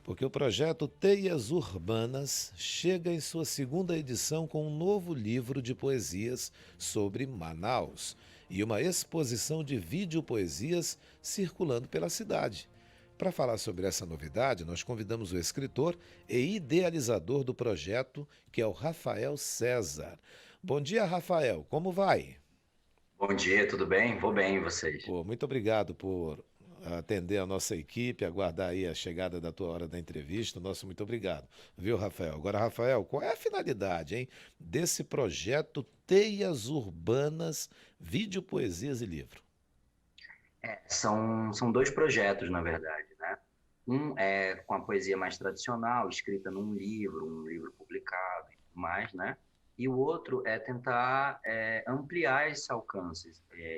porque o projeto Teias Urbanas chega em sua segunda edição com um novo livro de poesias sobre Manaus e uma exposição de videopoesias circulando pela cidade. Para falar sobre essa novidade, nós convidamos o escritor e idealizador do projeto, que é o Rafael César. Bom dia, Rafael. Como vai? Bom dia, tudo bem? Vou bem, e vocês? Pô, muito obrigado por atender a nossa equipe, aguardar aí a chegada da tua hora da entrevista. Nosso muito obrigado. Viu, Rafael? Agora, Rafael, qual é a finalidade, hein, desse projeto Teias Urbanas, Vídeo, Poesias e Livro? São dois projetos, na verdade, né? Um é com a poesia mais tradicional, escrita num livro, um livro publicado e tudo mais, né? E o outro é tentar ampliar esse alcance,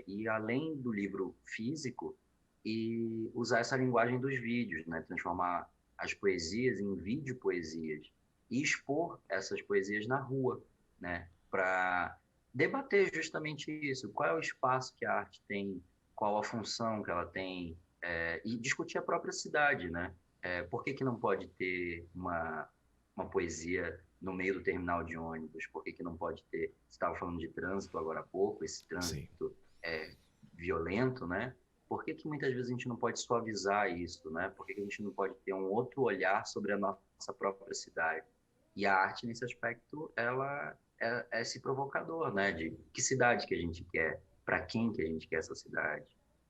ir além do livro físico e usar essa linguagem dos vídeos, né? Transformar as poesias em vídeo poesias e expor essas poesias na rua, né? Para debater justamente isso, qual é o espaço que a arte tem, qual a função que ela tem, e discutir a própria cidade, né? Por que que não pode ter uma poesia no meio do terminal de ônibus? Por que que não pode ter? Você estava falando de trânsito agora há pouco, esse Sim. trânsito violento, né? Por que que muitas vezes a gente não pode suavizar isso, né? Por que que a gente não pode ter um outro olhar sobre a nossa própria cidade? E a arte, nesse aspecto, ela é esse provocador, né? De que cidade que a gente quer, para quem que a gente quer essa cidade.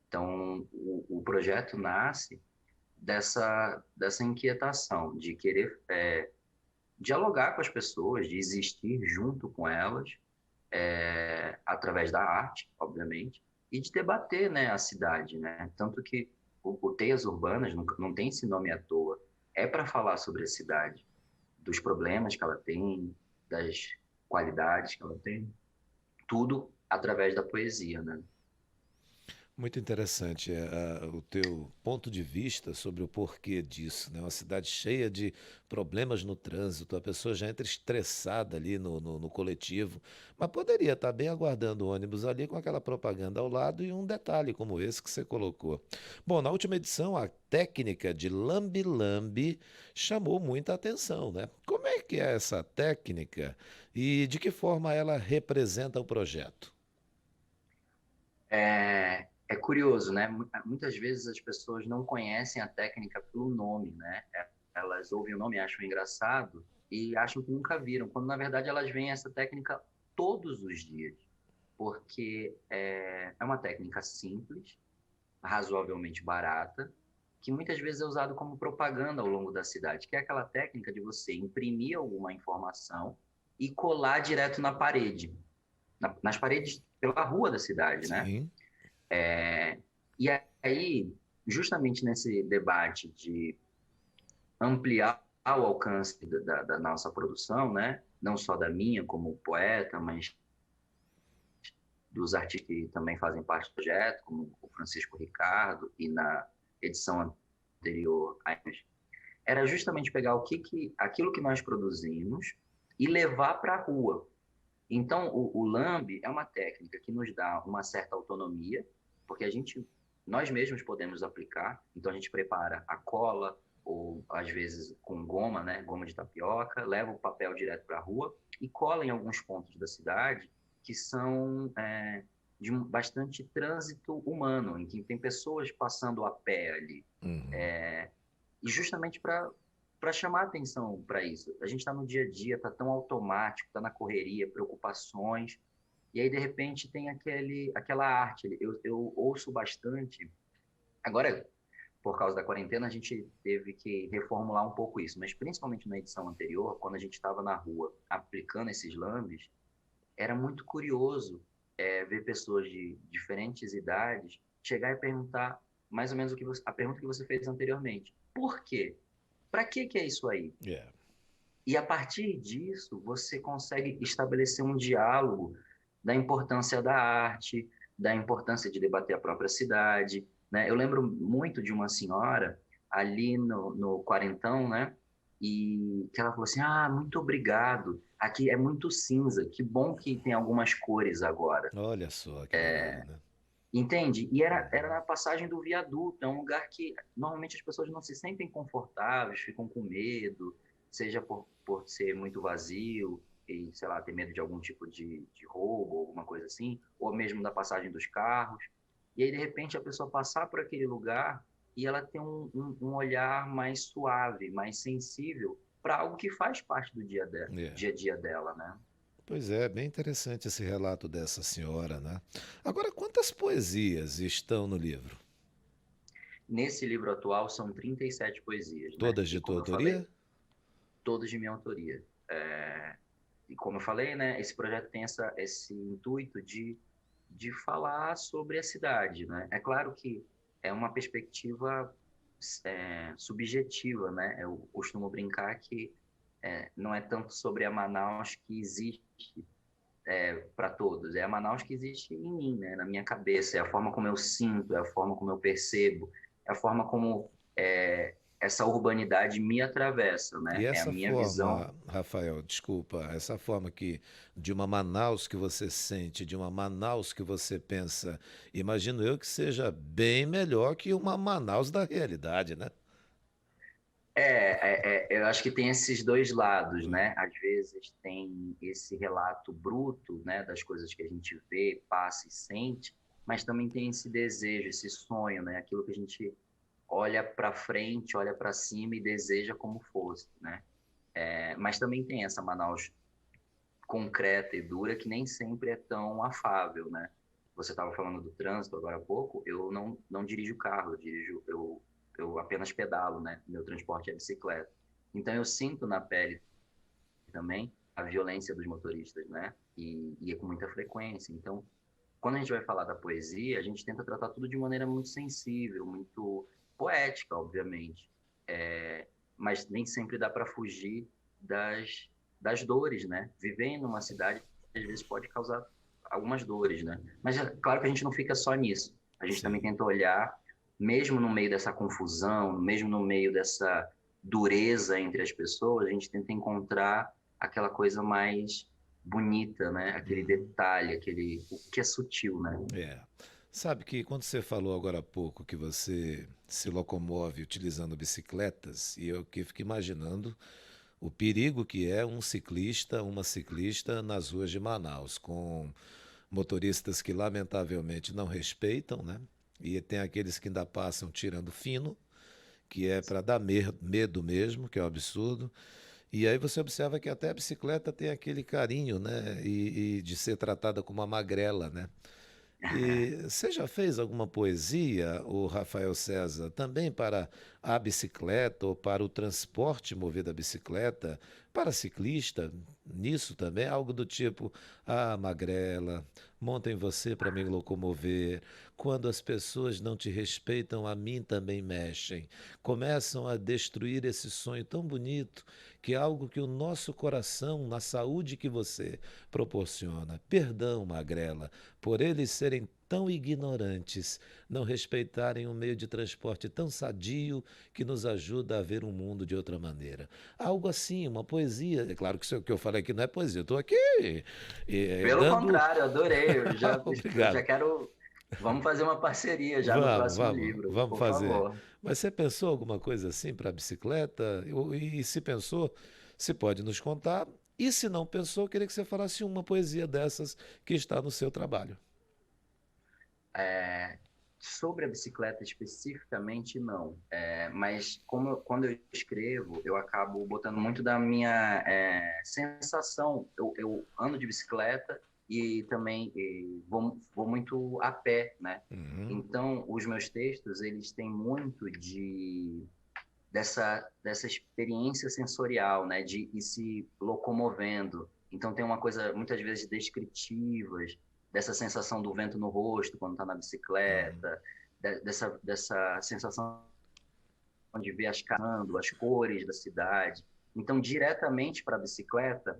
Então, o projeto nasce dessa inquietação de querer dialogar com as pessoas, de existir junto com elas, através da arte, obviamente, e de debater, né, a cidade, né? Tanto que o Teias Urbanas não tem esse nome à toa, é para falar sobre a cidade, dos problemas que ela tem, das qualidades que ela tem, tudo através da poesia, né? Muito interessante o teu ponto de vista sobre o porquê disso, né? Uma cidade cheia de problemas no trânsito, a pessoa já entra estressada ali no coletivo, mas poderia estar bem aguardando o ônibus ali com aquela propaganda ao lado e um detalhe como esse que você colocou. Bom, na última edição, a técnica de lambe-lambe chamou muita atenção, né? Como é que é essa técnica e de que forma ela representa o projeto? É curioso, né? Muitas vezes as pessoas não conhecem a técnica pelo nome, né? Elas ouvem o nome, e acham engraçado e acham que nunca viram, quando na verdade elas veem essa técnica todos os dias, porque é uma técnica simples, razoavelmente barata, que muitas vezes é usado como propaganda ao longo da cidade, que é aquela técnica de você imprimir alguma informação e colar direto na parede, nas paredes pela rua da cidade, né? Sim. E aí, justamente nesse debate de ampliar o alcance da nossa produção, né? Não só da minha como poeta, mas dos artistas que também fazem parte do projeto, como o Francisco Ricardo, e na edição anterior, era justamente pegar aquilo que nós produzimos e levar para a rua. Então, o Lamb é uma técnica que nos dá uma certa autonomia, porque nós mesmos podemos aplicar. Então, a gente prepara a cola, ou às vezes com goma, né, goma de tapioca, leva o papel direto para a rua e cola em alguns pontos da cidade que são de bastante trânsito humano, em que tem pessoas passando a pé ali. Uhum. É, e justamente para chamar atenção para isso. A gente está no dia a dia, está tão automático, está na correria, preocupações, e aí de repente tem aquela arte. Eu ouço bastante. Agora, por causa da quarentena, a gente teve que reformular um pouco isso, mas principalmente na edição anterior, quando a gente estava na rua aplicando esses lambes, era muito curioso ver pessoas de diferentes idades chegar e perguntar mais ou menos a pergunta que você fez anteriormente. Por quê? Para que é isso aí? É. E a partir disso, você consegue estabelecer um diálogo da importância da arte, da importância de debater a própria cidade, né? Eu lembro muito de uma senhora ali no Quarentão, né? E que ela falou assim: Ah, muito obrigado. Aqui é muito cinza. Que bom que tem algumas cores agora. Olha só que legal, né? Entende? E era Uhum. na passagem do viaduto, é um lugar que normalmente as pessoas não se sentem confortáveis, ficam com medo, seja por ser muito vazio e, sei lá, ter medo de algum tipo de roubo, alguma coisa assim, ou mesmo da passagem dos carros. E aí, de repente, a pessoa passar por aquele lugar e ela tem um olhar mais suave, mais sensível para algo que faz parte do É. dia a dia dela, né? Pois é, bem interessante esse relato dessa senhora, né? Agora, quantas poesias estão no livro? Nesse livro atual são 37 poesias, né? Todas E de tua como eu autoria? falei, todas de minha autoria. E como eu falei, né, esse projeto tem esse intuito de falar sobre a cidade, né? É claro que é uma perspectiva subjetiva, né? Eu costumo brincar que não é tanto sobre a Manaus que existe para todos, é a Manaus que existe em mim, né? Na minha cabeça, é a forma como eu sinto, é a forma como eu percebo, é a forma como essa urbanidade me atravessa, E né? É a essa minha visão. forma, Rafael, desculpa, essa forma que de uma Manaus que você sente, de uma Manaus que você pensa, imagino eu que seja bem melhor que uma Manaus da realidade, né? Eu acho que tem esses dois lados, Hum. né? Às vezes tem esse relato bruto, né, das coisas que a gente vê, passa e sente, mas também tem esse desejo, esse sonho, né? Aquilo que a gente olha para frente, olha para cima e deseja como fosse, né? Mas também tem essa Manaus concreta e dura que nem sempre é tão afável, né? Você estava falando do trânsito agora há pouco, eu não dirijo carro, eu apenas pedalo, né? Meu transporte é bicicleta. Então eu sinto na pele também a violência dos motoristas, né? E é com muita frequência. Então, quando a gente vai falar da poesia, a gente tenta tratar tudo de maneira muito sensível, muito poética, obviamente. Mas nem sempre dá para fugir das dores, né? Viver numa cidade, às vezes, pode causar algumas dores, né? Mas é claro que a gente não fica só nisso. A gente também Sim. tenta olhar, mesmo no meio dessa confusão, mesmo no meio dessa dureza entre as pessoas, a gente tenta encontrar aquela coisa mais bonita, né? Aquele Uhum. detalhe, o que é sutil, né? É. Sabe que quando você falou agora há pouco que você se locomove utilizando bicicletas, e eu que fico imaginando o perigo que é um ciclista, uma ciclista nas ruas de Manaus, com motoristas que lamentavelmente não respeitam, né? E tem aqueles que ainda passam tirando fino, que é para dar medo mesmo, que é um absurdo. E aí você observa que até a bicicleta tem aquele carinho, né? E de ser tratada como uma magrela, né? E você já fez alguma poesia, o Rafael César, também para a bicicleta ou para o transporte movido à bicicleta, para ciclista, nisso também, algo do tipo, ah, magrela, monta em você para me locomover, quando as pessoas não te respeitam, a mim também mexem, começam a destruir esse sonho tão bonito, que é algo que o nosso coração, na saúde que você proporciona. Perdão, magrela, por eles serem tão ignorantes, não respeitarem um meio de transporte tão sadio que nos ajuda a ver o mundo de outra maneira. Algo assim, uma poesia. É claro que isso que eu falei aqui não é poesia, eu estou aqui Pelo dando. contrário, adorei. Eu já Obrigado. quero. Vamos fazer uma parceria já no Vamos, próximo vamos, livro, vamos por fazer. favor. Mas você pensou alguma coisa assim para a bicicleta? E se pensou, se pode nos contar. E se não pensou, eu queria que você falasse uma poesia dessas que está no seu trabalho. É, Sobre a bicicleta especificamente, não. Mas quando eu escrevo, eu acabo botando muito da minha sensação. Eu ando de bicicleta e também vou muito a pé, né? Uhum. Então, os meus textos, eles têm muito dessa experiência sensorial, né? De ir se locomovendo. Então, tem uma coisa, muitas vezes, descritivas, dessa sensação do vento no rosto quando está na Uhum. bicicleta, dessa sensação de ver as cores da cidade. Então, diretamente para a bicicleta,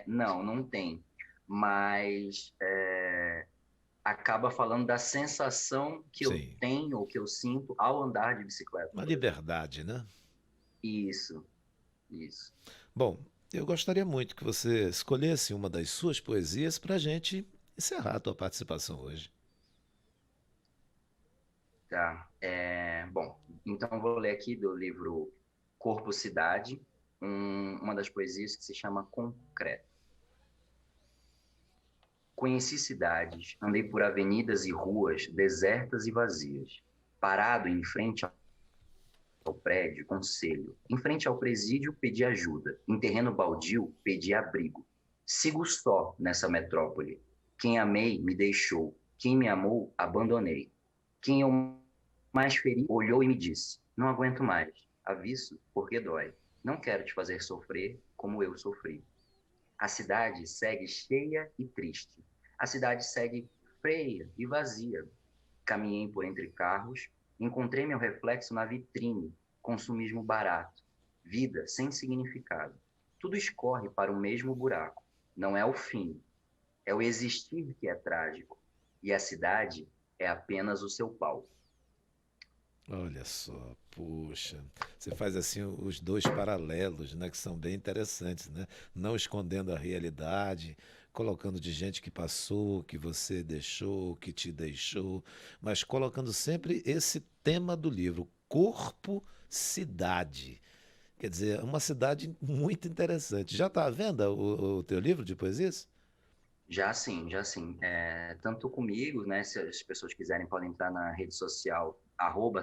não tem. Mas acaba falando da sensação que eu Sim. tenho ou que eu sinto ao andar de bicicleta, Uma por exemplo. liberdade, né? Isso, isso. Bom, eu gostaria muito que você escolhesse uma das suas poesias para a gente encerrar a tua participação hoje. Tá. Bom, então eu vou ler aqui do livro Corpo Cidade, uma das poesias que se chama Concreto. Conheci cidades, andei por avenidas e ruas desertas e vazias, parado em frente ao prédio, conselho, em frente ao presídio, pedi ajuda, em terreno baldio, pedi abrigo. Sigo só nessa metrópole. Quem amei, me deixou. Quem me amou, abandonei. Quem eu mais feri, olhou e me disse: não aguento mais. Aviso, porque dói. Não quero te fazer sofrer como eu sofri. A cidade segue cheia e triste. A cidade segue freia e vazia. Caminhei por entre carros, encontrei meu reflexo na vitrine, consumismo barato, vida sem significado. Tudo escorre para o mesmo buraco. Não é o fim, é o existir que é trágico. E a cidade é apenas o seu palco. Olha só, puxa, você faz assim os dois paralelos, né, que são bem interessantes, né? Não escondendo a realidade, colocando de gente que passou, que você deixou, que te deixou, mas colocando sempre esse tema do livro, corpo, cidade. Quer dizer, é uma cidade muito interessante. Já está à venda o teu livro de poesias? Já sim, já sim. Tanto comigo, né? Se as pessoas quiserem, podem entrar na rede social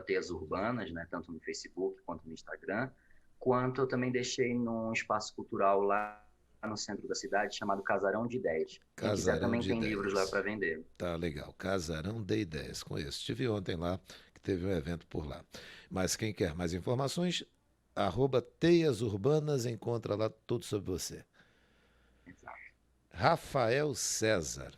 @teias urbanas, né? Tanto no Facebook quanto no Instagram. Quanto eu também deixei num espaço cultural lá no centro da cidade chamado Casarão de Ideias. Quem quiser Casarão também de tem livros lá Ideias. para vender. Tá legal. Casarão de Ideias. Conheço. Estive ontem lá, que teve um evento por lá. Mas quem quer mais informações, @Teias Urbanas encontra lá tudo sobre você. Exato. Rafael César,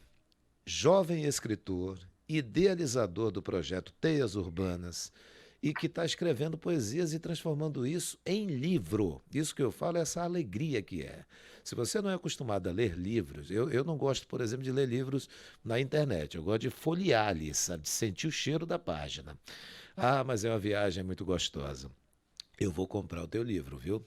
jovem escritor, idealizador do projeto Teias Urbanas e que está escrevendo poesias e transformando isso em livro. Isso que eu falo é essa alegria que é. Se você não é acostumado a ler livros, eu não gosto, por exemplo, de ler livros na internet. Eu gosto de folhear ali, sabe? De sentir o cheiro da página. Ah, mas é uma viagem muito gostosa. Eu vou comprar o teu livro, viu?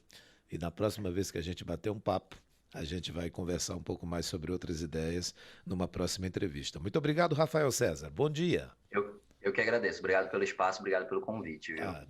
E na próxima vez que a gente bater um papo, a gente vai conversar um pouco mais sobre outras ideias numa próxima entrevista. Muito obrigado, Rafael César. Bom dia. Eu que agradeço. Obrigado pelo espaço, obrigado pelo convite, viu? Ah,